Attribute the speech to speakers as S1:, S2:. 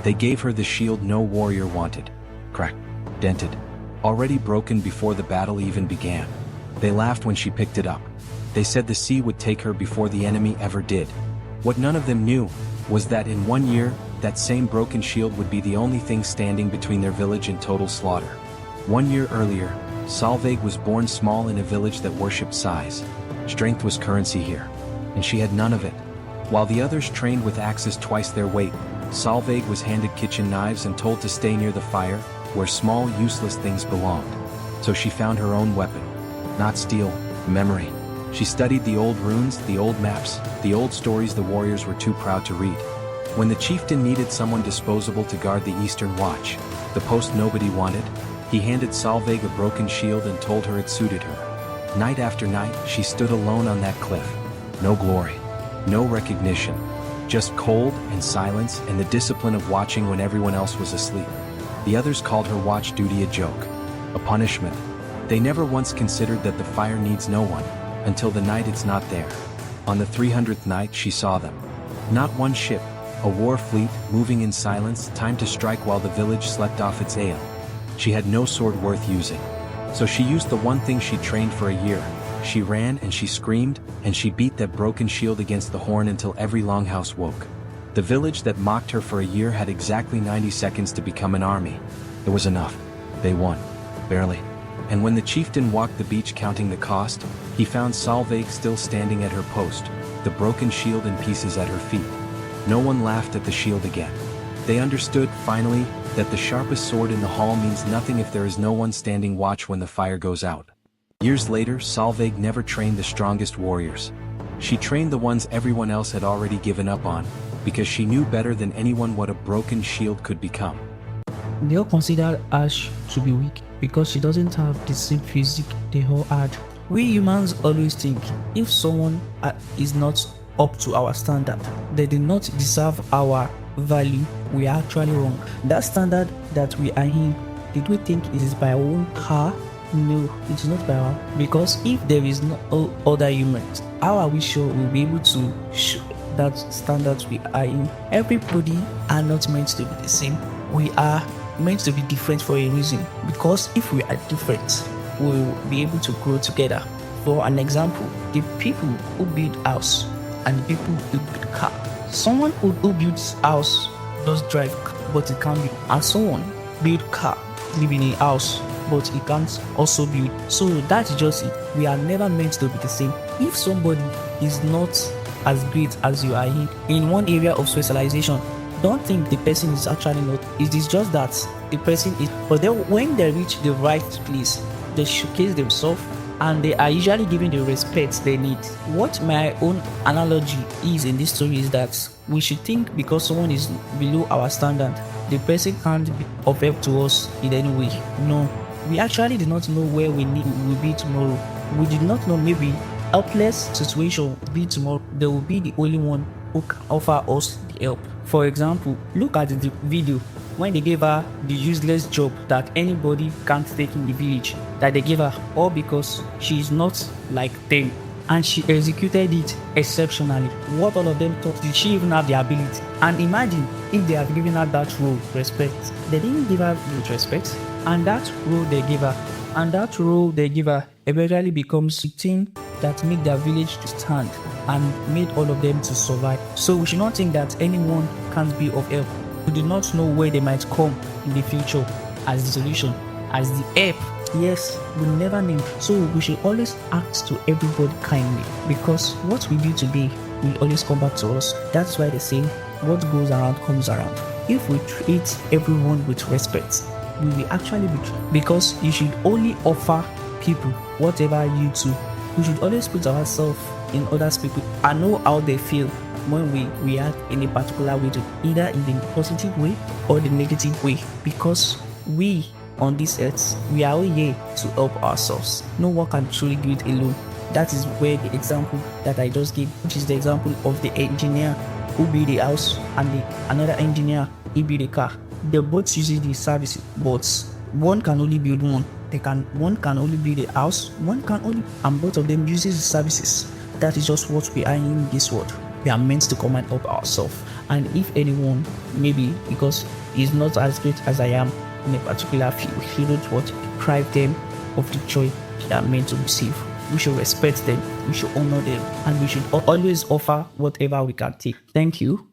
S1: They gave her the shield no warrior wanted. Cracked, dented, already broken before the battle even began. They laughed when she picked it up. They said the sea would take her before the enemy ever did. What none of them knew was that in 1 year, that same broken shield would be the only thing standing between their village and total slaughter. 1 year earlier, Solveig was born small in a village that worshipped size. Strength was currency here, and she had none of it. While the others trained with axes twice their weight, Solveig was handed kitchen knives and told to stay near the fire, where small useless things belonged. So she found her own weapon. Not steel, memory. She studied the old runes, the old maps, the old stories the warriors were too proud to read. When the chieftain needed someone disposable to guard the Eastern Watch, the post nobody wanted, he handed Solveig a broken shield and told her it suited her. Night after night, she stood alone on that cliff. No glory, no recognition, just cold and silence and the discipline of watching when everyone else was asleep. The others called her watch duty a joke, a punishment. They never once considered that the fire needs no one, until the night it's not there. On the 300th night she saw them. Not one ship, a war fleet, moving in silence, time to strike while the village slept off its ale. She had no sword worth using. So she used the one thing she trained for a year. She ran and she screamed, and she beat that broken shield against the horn until every longhouse woke. The village that mocked her for a year had exactly 90 seconds to become an army. It was enough. They won. Barely. And when the chieftain walked the beach counting the cost, he found Solveig still standing at her post, the broken shield in pieces at her feet. No one laughed at the shield again. They understood, finally, that the sharpest sword in the hall means nothing if there is no one standing watch when the fire goes out. Years later, Solveig never trained the strongest warriors. She trained the ones everyone else had already given up on, because she knew better than anyone what a broken shield could become.
S2: They all considered Ash to be weak because she doesn't have the same physique they all had. We humans always think if someone is not up to our standard, they do not deserve our value. We are actually wrong. That standard that we are in, did we think it is by our own car? No, it is not by our. Because if there is no other humans, how are we sure we'll be able to show that standards we are in? Everybody are not meant to be the same. We are meant to be different for a reason. Because if we are different, we will be able to grow together. For an example, the people who build house and the people who build car. Someone who builds house does drive car, but he can't build. And someone build car, live in a house, but he can't also build. So that's just it. We are never meant to be the same. If somebody is not as great as you are in one area of specialization, don't think the person is actually not. It is just that the person is. But then when they reach the right place, they showcase themselves and they are usually given the respect they need. What my own analogy is in this story is that we should think because someone is below our standard, the person can't be of help to us in any way. No, we actually did not know where we will be tomorrow. We did not know maybe helpless situation will be tomorrow. There will be the only one who can offer us the help. For example, look at the video when they gave her the useless job that anybody can't take in the village, that they gave her, all because she is not like them, and she executed it exceptionally. What all of them thought, did she even have the ability? And imagine if they have given her that role respect. They didn't give her with respect, and that role they give her eventually becomes the thing that make their village to stand and made all of them to survive. So we should not think that anyone can't be of help. We do not know where they might come in the future as the solution, as the help. Yes, we never know. So we should always act to everybody kindly, because what we do today will always come back to us. That's why they say what goes around comes around. If we treat everyone with respect, we will actually be, because you should only offer people whatever you do. We should always put ourselves in others people and know how they feel when we react in a particular way, to either in the positive way or the negative way, because we on this earth, we are all here to help ourselves. No one can truly do it alone. That is where the example that I just gave, which is the example of the engineer who built a house and another engineer who built a car. They both using the services, but one can only build one. One can only build a house, and both of them uses the services. That is just what we are in this world. We are meant to come and help ourselves. And if anyone, maybe because is not as great as I am in a particular field, shouldn't what deprive them of the joy they are meant to receive. We should respect them, we should honor them, and we should always offer whatever we can take. Thank you.